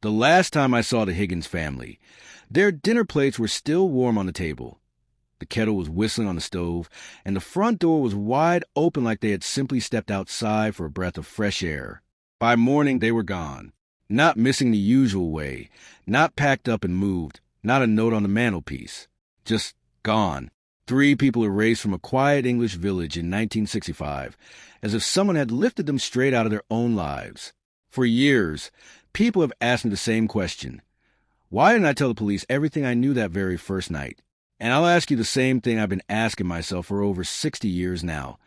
The last time I saw the Higgins family, their dinner plates were still warm on the table. The kettle was whistling on the stove, and the front door was wide open like they had simply stepped outside for a breath of fresh air. By morning, they were gone. Not missing the usual way, not packed up and moved, not a note on the mantelpiece. Just gone. 3 people erased from a quiet English village in 1965, as if someone had lifted them straight out of their own lives. For years, people have asked me the same question. Why didn't I tell the police everything I knew that very first night? And I'll ask you the same thing I've been asking myself for over 60 years now.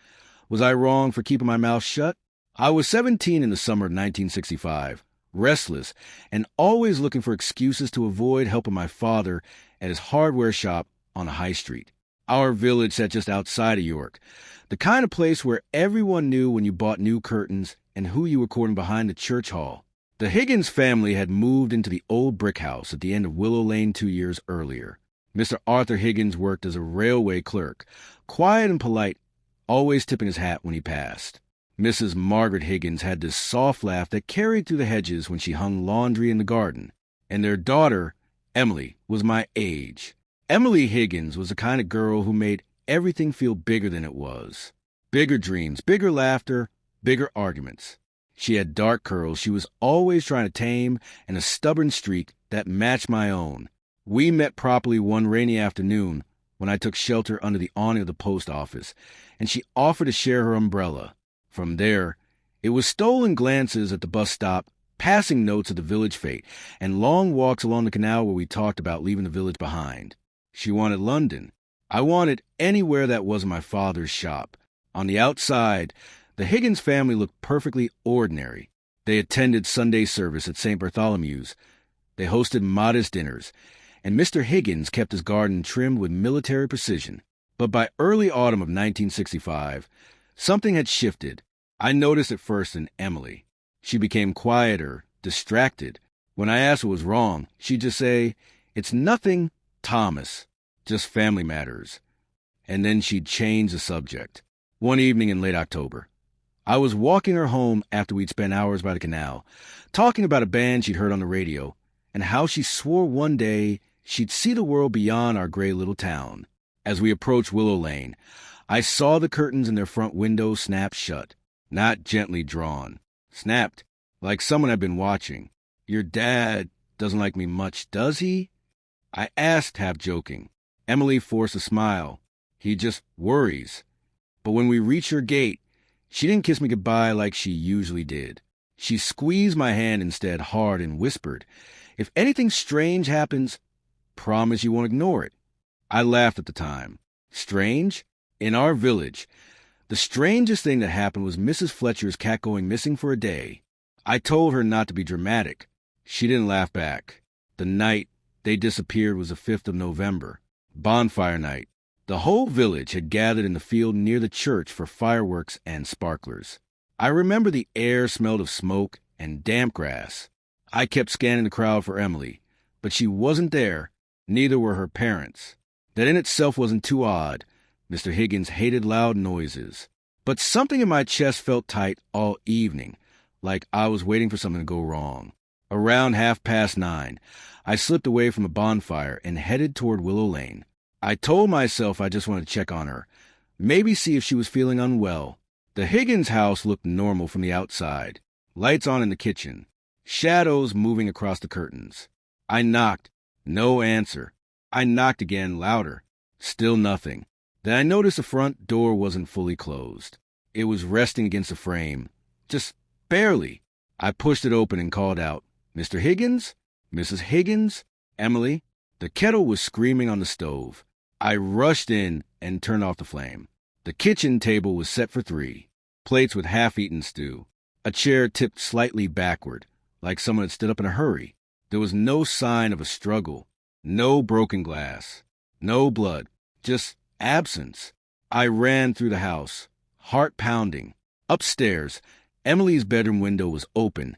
Was I wrong for keeping my mouth shut? I was 17 in the summer of 1965, restless, and always looking for excuses to avoid helping my father at his hardware shop on the high street. Our village sat just outside of York, the kind of place where everyone knew when you bought new curtains and who you were courting behind the church hall. The Higgins family had moved into the old brick house at the end of Willow Lane 2 years earlier. Mr. Arthur Higgins worked as a railway clerk, quiet and polite, always tipping his hat when he passed. Mrs. Margaret Higgins had this soft laugh that carried through the hedges when she hung laundry in the garden. And their daughter, Emily, was my age. Emily Higgins was the kind of girl who made everything feel bigger than it was. Bigger dreams, bigger laughter, bigger arguments. She had dark curls she was always trying to tame and a stubborn streak that matched my own. We met properly one rainy afternoon when I took shelter under the awning of the post office, and she offered to share her umbrella. From there, it was stolen glances at the bus stop, passing notes of the village fete, and long walks along the canal where we talked about leaving the village behind. She wanted London. I wanted anywhere that wasn't my father's shop. On the outside, the Higgins family looked perfectly ordinary. They attended Sunday service at St. Bartholomew's. They hosted modest dinners, and Mr. Higgins kept his garden trimmed with military precision. But by early autumn of 1965, something had shifted. I noticed it first in Emily. She became quieter, distracted. When I asked what was wrong, she'd just say, "It's nothing, Thomas, just family matters." And then she'd change the subject. One evening in late October, I was walking her home after we'd spent hours by the canal, talking about a band she'd heard on the radio, and how she swore one day she'd see the world beyond our gray little town. As we approached Willow Lane, I saw the curtains in their front window snap shut, not gently drawn. Snapped, like someone had been watching. "Your dad doesn't like me much, does he?" I asked, half joking. Emily forced a smile. "He just worries." But when we reached her gate, she didn't kiss me goodbye like she usually did. She squeezed my hand instead hard and whispered, "If anything strange happens, promise you won't ignore it." I laughed at the time. Strange? In our village, the strangest thing that happened was Mrs. Fletcher's cat going missing for a day. I told her not to be dramatic. She didn't laugh back. The night they disappeared was the 5th of November, Bonfire Night. The whole village had gathered in the field near the church for fireworks and sparklers. I remember the air smelled of smoke and damp grass. I kept scanning the crowd for Emily, but she wasn't there. Neither were her parents. That in itself wasn't too odd. Mr. Higgins hated loud noises. But something in my chest felt tight all evening, like I was waiting for something to go wrong. Around 9:30, I slipped away from the bonfire and headed toward Willow Lane. I told myself I just wanted to check on her, maybe see if she was feeling unwell. The Higgins house looked normal from the outside. Lights on in the kitchen. Shadows moving across the curtains. I knocked. No answer. I knocked again, louder. Still nothing. Then I noticed the front door wasn't fully closed. It was resting against the frame. Just barely. I pushed it open and called out, "Mr. Higgins? Mrs. Higgins? Emily?" The kettle was screaming on the stove. I rushed in and turned off the flame. The kitchen table was set for 3. Plates with half-eaten stew. A chair tipped slightly backward, like someone had stood up in a hurry. There was no sign of a struggle. No broken glass. No blood. Just absence. I ran through the house, heart pounding. Upstairs, Emily's bedroom window was open,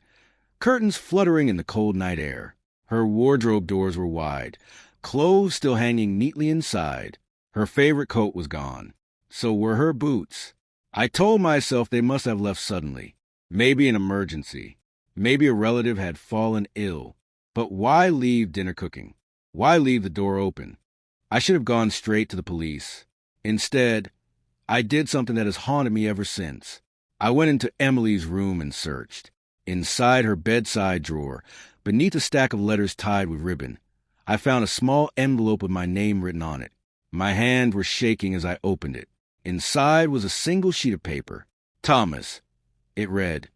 curtains fluttering in the cold night air. Her wardrobe doors were wide, clothes still hanging neatly inside. Her favorite coat was gone. So were her boots. I told myself they must have left suddenly. Maybe an emergency. Maybe a relative had fallen ill. But why leave dinner cooking? Why leave the door open? I should have gone straight to the police. Instead, I did something that has haunted me ever since. I went into Emily's room and searched. Inside her bedside drawer, beneath a stack of letters tied with ribbon, I found a small envelope with my name written on it. My hands were shaking as I opened it. Inside was a single sheet of paper. Thomas, it read.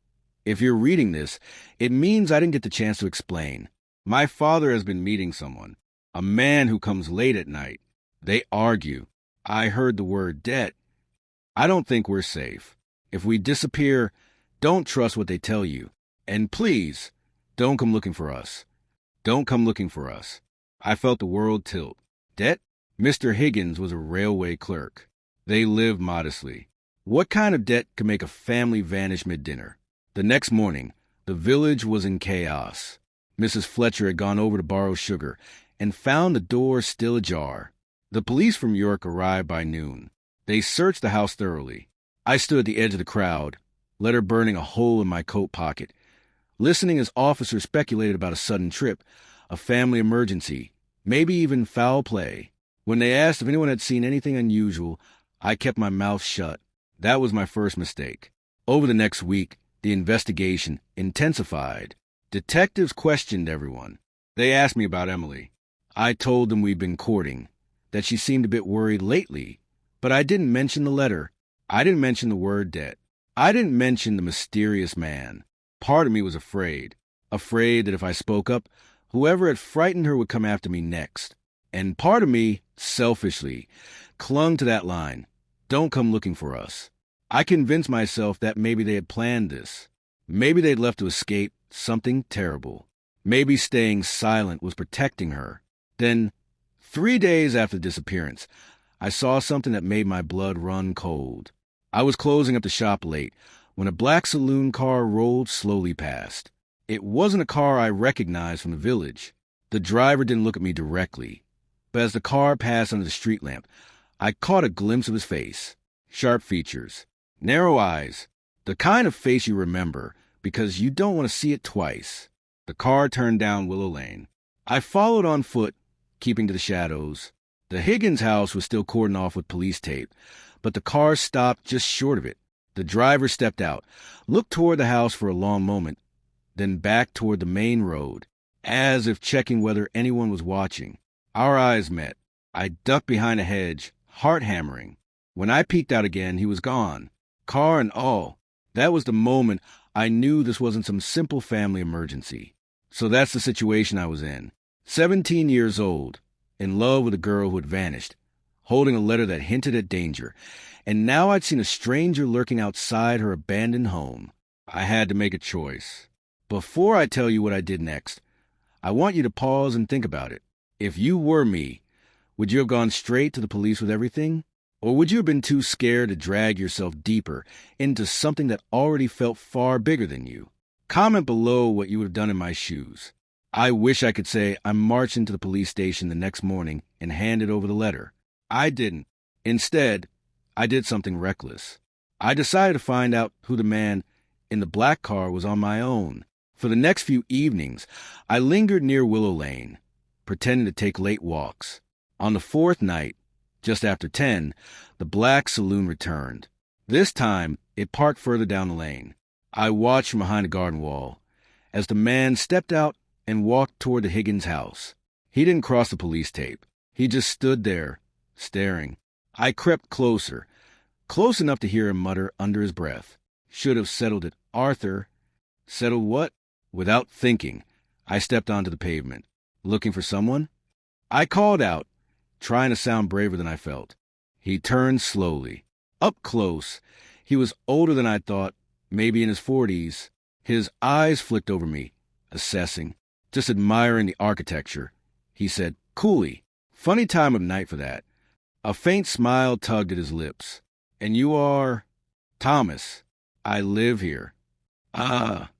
If you're reading this, it means I didn't get the chance to explain. My father has been meeting someone, a man who comes late at night. They argue. I heard the word debt. I don't think we're safe. If we disappear, don't trust what they tell you. And please, don't come looking for us. Don't come looking for us. I felt the world tilt. Debt? Mr. Higgins was a railway clerk. They lived modestly. What kind of debt could make a family vanish mid-dinner? The next morning, the village was in chaos. Mrs. Fletcher had gone over to borrow sugar and found the door still ajar. The police from York arrived by noon. They searched the house thoroughly. I stood at the edge of the crowd, letter burning a hole in my coat pocket, listening as officers speculated about a sudden trip, a family emergency, maybe even foul play. When they asked if anyone had seen anything unusual, I kept my mouth shut. That was my first mistake. Over the next week, the investigation intensified. Detectives questioned everyone. They asked me about Emily. I told them we'd been courting, that she seemed a bit worried lately, but I didn't mention the letter. I didn't mention the word debt. I didn't mention the mysterious man. Part of me was afraid that if I spoke up, whoever had frightened her would come after me next. And part of me, selfishly, clung to that line, don't come looking for us. I convinced myself that maybe they had planned this. Maybe they'd left to escape something terrible. Maybe staying silent was protecting her. Then, 3 days after the disappearance, I saw something that made my blood run cold. I was closing up the shop late when a black saloon car rolled slowly past. It wasn't a car I recognized from the village. The driver didn't look at me directly, but as the car passed under the street lamp, I caught a glimpse of his face. Sharp features, narrow eyes, the kind of face you remember because you don't want to see it twice. The car turned down Willow Lane. I followed on foot, keeping to the shadows. The Higgins house was still cordoned off with police tape, but the car stopped just short of it. The driver stepped out, looked toward the house for a long moment, then back toward the main road, as if checking whether anyone was watching. Our eyes met. I ducked behind a hedge, heart hammering. When I peeked out again, he was gone, car and all. That was the moment I knew this wasn't some simple family emergency. So that's the situation I was in. 17 years old, in love with a girl who had vanished, holding a letter that hinted at danger, and now I'd seen a stranger lurking outside her abandoned home. I had to make a choice. Before I tell you what I did next, I want you to pause and think about it. If you were me, would you have gone straight to the police with everything? Or would you have been too scared to drag yourself deeper into something that already felt far bigger than you? Comment below what you would have done in my shoes. I wish I could say I marched into the police station the next morning and handed over the letter. I didn't. Instead, I did something reckless. I decided to find out who the man in the black car was on my own. For the next few evenings, I lingered near Willow Lane, pretending to take late walks. On the fourth night, just after 10, the black saloon returned. This time, it parked further down the lane. I watched from behind a garden wall as the man stepped out and walked toward the Higgins house. He didn't cross the police tape. He just stood there, staring. I crept closer, close enough to hear him mutter under his breath. Should have settled it, Arthur. Settled what? Without thinking, I stepped onto the pavement. Looking for someone? I called out, trying to sound braver than I felt. He turned slowly. Up close, he was older than I thought, maybe in his 40s. His eyes flicked over me, assessing, just admiring the architecture. He said, coolly, funny time of night for that. A faint smile tugged at his lips. And you are? Thomas. I live here. Ah.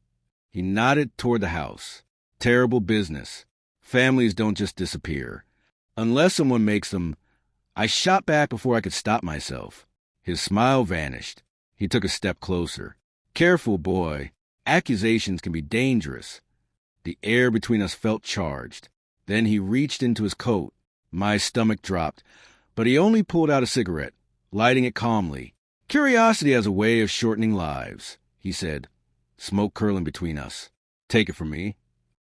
He nodded toward the house. Terrible business. Families don't just disappear. Unless someone makes them. I shot back before I could stop myself. His smile vanished. He took a step closer. Careful, boy. Accusations can be dangerous. The air between us felt charged. Then he reached into his coat. My stomach dropped, but he only pulled out a cigarette, lighting it calmly. "Curiosity has a way of shortening lives," he said, smoke curling between us. "Take it from me."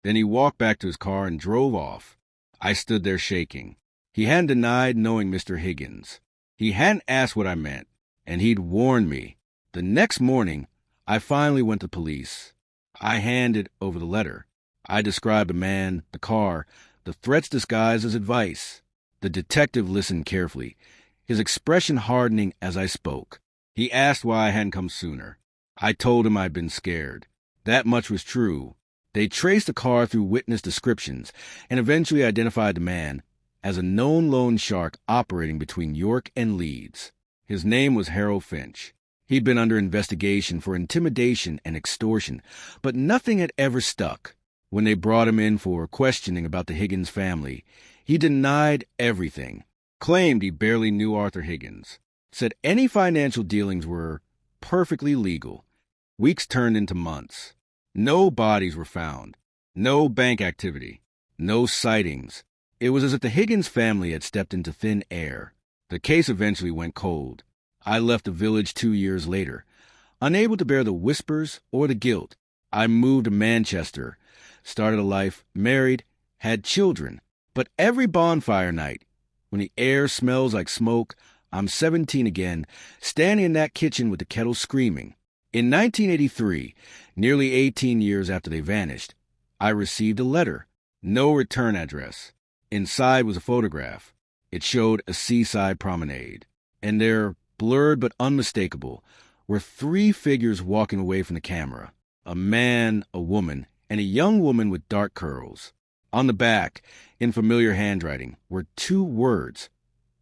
Then he walked back to his car and drove off. I stood there shaking. He hadn't denied knowing Mr. Higgins. He hadn't asked what I meant, and he'd warned me. The next morning, I finally went to police. I handed over the letter. I described the man, the car, the threats disguised as advice. The detective listened carefully, his expression hardening as I spoke. He asked why I hadn't come sooner. I told him I'd been scared. That much was true. They traced the car through witness descriptions and eventually identified the man as a known loan shark operating between York and Leeds. His name was Harold Finch. He'd been under investigation for intimidation and extortion, but nothing had ever stuck. When they brought him in for questioning about the Higgins family, he denied everything, claimed he barely knew Arthur Higgins, said any financial dealings were perfectly legal. Weeks turned into months. No bodies were found, no bank activity, no sightings. It was as if the Higgins family had stepped into thin air. The case eventually went cold. I left the village 2 years later, unable to bear the whispers or the guilt. I moved to Manchester, started a life, married, had children. But every bonfire night, when the air smells like smoke, I'm 17 again, standing in that kitchen with the kettle screaming. In 1983, nearly 18 years after they vanished, I received a letter. No return address. Inside was a photograph. It showed a seaside promenade. And there, blurred but unmistakable, were 3 figures walking away from the camera. A man, a woman, and a young woman with dark curls. On the back, in familiar handwriting, were 2 words.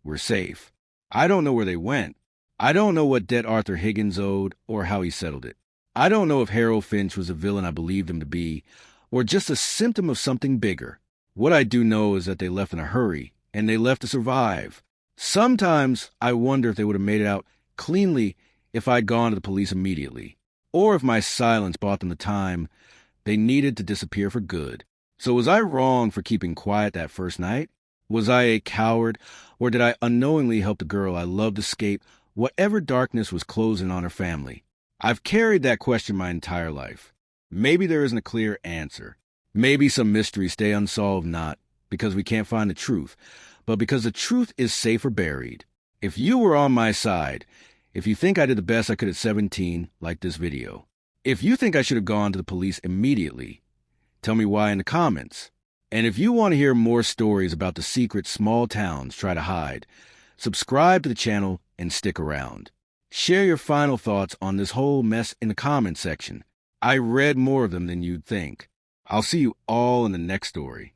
"We're safe." I don't know where they went. I don't know what debt Arthur Higgins owed or how he settled it. I don't know if Harold Finch was the villain I believed him to be, or just a symptom of something bigger. What I do know is that they left in a hurry, and they left to survive. Sometimes I wonder if they would have made it out cleanly if I'd gone to the police immediately, or if my silence bought them the time they needed to disappear for good. So was I wrong for keeping quiet that first night? Was I a coward, or did I unknowingly help the girl I loved escape whatever darkness was closing on her family? I've carried that question my entire life. Maybe there isn't a clear answer. Maybe some mysteries stay unsolved not because we can't find the truth, but because the truth is safer buried. If you were on my side, if you think I did the best I could at 17, like this video, if you think I should have gone to the police immediately, tell me why in the comments. And if you want to hear more stories about the secrets small towns try to hide, subscribe to the channel and stick around. Share your final thoughts on this whole mess in the comments section. I read more of them than you'd think. I'll see you all in the next story.